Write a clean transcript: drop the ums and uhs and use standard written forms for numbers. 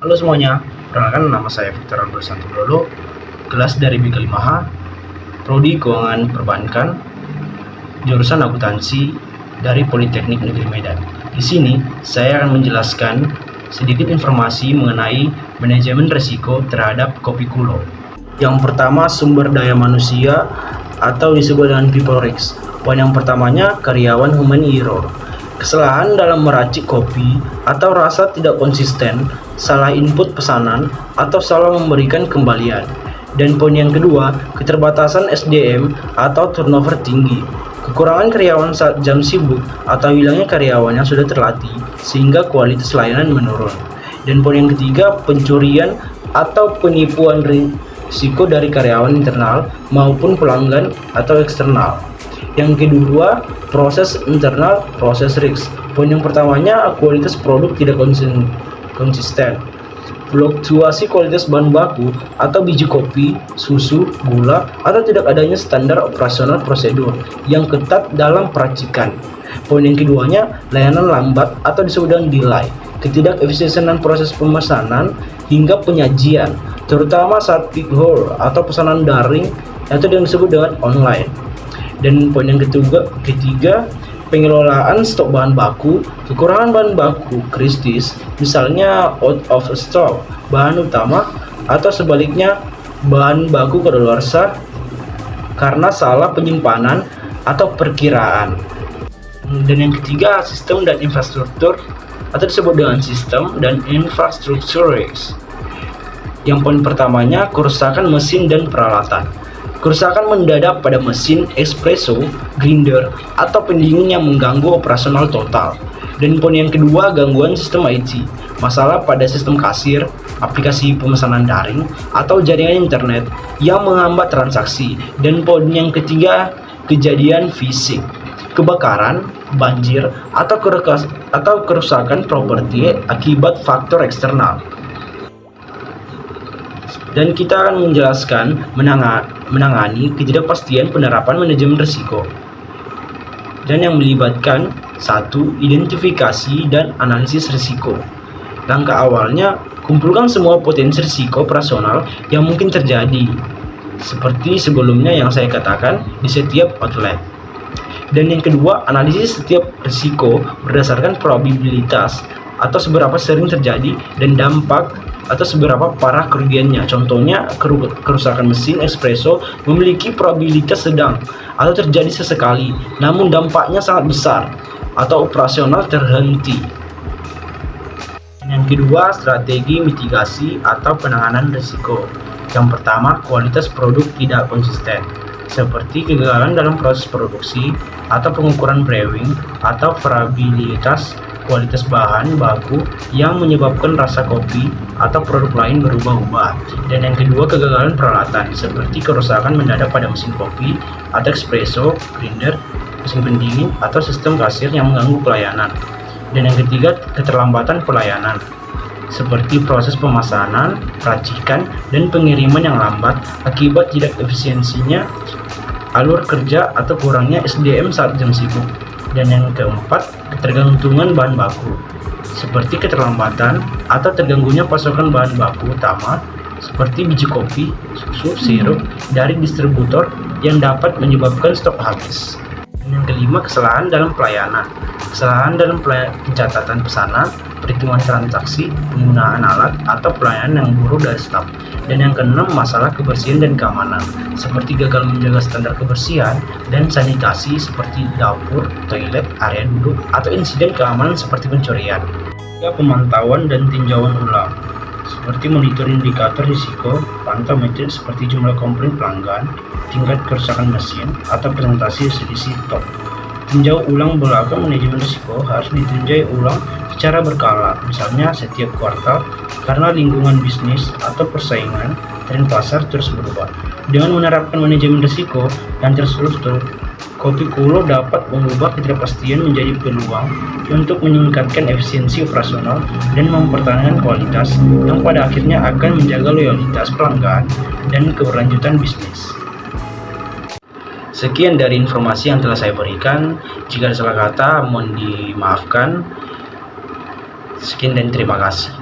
Halo semuanya, perkenalkan nama saya Victor Aldo Santobrolo, kelas dari B5H, Prodi Keuangan Perbankan, jurusan akuntansi dari Politeknik Negeri Medan. Di sini saya akan menjelaskan sedikit informasi mengenai manajemen risiko terhadap Kopi Kulo. Yang pertama, sumber daya manusia atau disebut dengan people risk. Poin yang pertamanya, karyawan human error. Kesalahan dalam meracik kopi atau rasa tidak konsisten, salah input pesanan, atau salah memberikan kembalian. Dan poin yang kedua, keterbatasan SDM atau turnover tinggi. Kekurangan karyawan saat jam sibuk atau hilangnya karyawan yang sudah terlatih sehingga kualitas layanan menurun. Dan poin yang ketiga, pencurian atau penipuan risiko dari karyawan internal maupun pelanggan atau eksternal. Yang kedua, proses internal, proses risk. Poin yang pertamanya, kualitas produk tidak konsisten. Fluktuasi kualitas bahan baku atau biji kopi, susu, gula, atau tidak adanya standar operasional prosedur yang ketat dalam peracikan. Poin yang keduanya, layanan lambat atau disebut dengan delay. Ketidakefisienan proses pemesanan hingga penyajian, terutama saat peak haul atau pesanan daring atau yang disebut dengan online. Dan poin yang ketiga, pengelolaan stok bahan baku, kekurangan bahan baku kritis, misalnya out of stock bahan utama, atau sebaliknya bahan baku kadaluarsa karena salah penyimpanan atau perkiraan. Dan yang ketiga, sistem dan infrastruktur atau disebut dengan sistem dan infrastruktur risk. Yang poin pertamanya, kerusakan mesin dan peralatan. Kerusakan mendadak pada mesin, espresso, grinder, atau pendingin yang mengganggu operasional total. Dan poin yang kedua, gangguan sistem IT. Masalah pada sistem kasir, aplikasi pemesanan daring, atau jaringan internet yang menghambat transaksi. Dan poin yang ketiga, kejadian fisik. Kebakaran, banjir, atau kerusakan properti akibat faktor eksternal. Dan kita akan menjelaskan menangani ketidakpastian penerapan manajemen risiko, dan yang melibatkan 1. Identifikasi dan analisis risiko. Langkah awalnya, kumpulkan semua potensi risiko operasional yang mungkin terjadi, seperti sebelumnya yang saya katakan di setiap outlet. Dan yang kedua, analisis setiap risiko berdasarkan probabilitas atau seberapa sering terjadi dan dampak atau seberapa parah kerugiannya. Contohnya, kerusakan mesin espresso memiliki probabilitas sedang atau terjadi sesekali, namun dampaknya sangat besar atau operasional terhenti. Yang kedua, strategi mitigasi atau penanganan risiko. Yang pertama, kualitas produk tidak konsisten, seperti kegagalan dalam proses produksi atau pengukuran brewing atau variabilitas kualitas bahan baku yang menyebabkan rasa kopi atau produk lain berubah-ubah. Dan yang kedua, kegagalan peralatan, seperti kerusakan mendadak pada mesin kopi atau espresso, grinder, mesin pendingin, atau sistem kasir yang mengganggu pelayanan. Dan yang ketiga, keterlambatan pelayanan, seperti proses pemesanan, racikan, dan pengiriman yang lambat akibat tidak efisiensinya alur kerja atau kurangnya SDM saat jam sibuk. Dan yang keempat, ketergantungan bahan baku, seperti keterlambatan atau terganggunya pasokan bahan baku utama seperti biji kopi, susu, sirup dari distributor yang dapat menyebabkan stok habis. Dan yang kelima, kesalahan dalam pelayanan. Kesalahan dalam pencatatan pesanan, perhitungan transaksi, penggunaan alat, atau pelayanan yang buruk dari staf. Dan yang keenam, masalah kebersihan dan keamanan, seperti gagal menjaga standar kebersihan dan sanitasi seperti dapur, toilet, area duduk, atau insiden keamanan seperti pencurian. Pemantauan dan tinjauan ulang, seperti monitor indikator risiko, pantau metrik seperti jumlah komplain pelanggan, tingkat kerusakan mesin, atau presentasi selisih stok. Tinjau ulang belakang manajemen risiko harus ditinjau ulang secara berkala, misalnya setiap kuartal, karena lingkungan bisnis atau persaingan tren pasar terus berubah. Dengan menerapkan manajemen risiko yang terstruktur, Kopi Kulo dapat mengubah ketidakpastian menjadi peluang untuk meningkatkan efisiensi operasional dan mempertahankan kualitas yang pada akhirnya akan menjaga loyalitas pelanggan dan keberlanjutan bisnis. Sekian dari informasi yang telah saya berikan. Jika ada salah kata, mohon dimaafkan. Sekian dan terima kasih.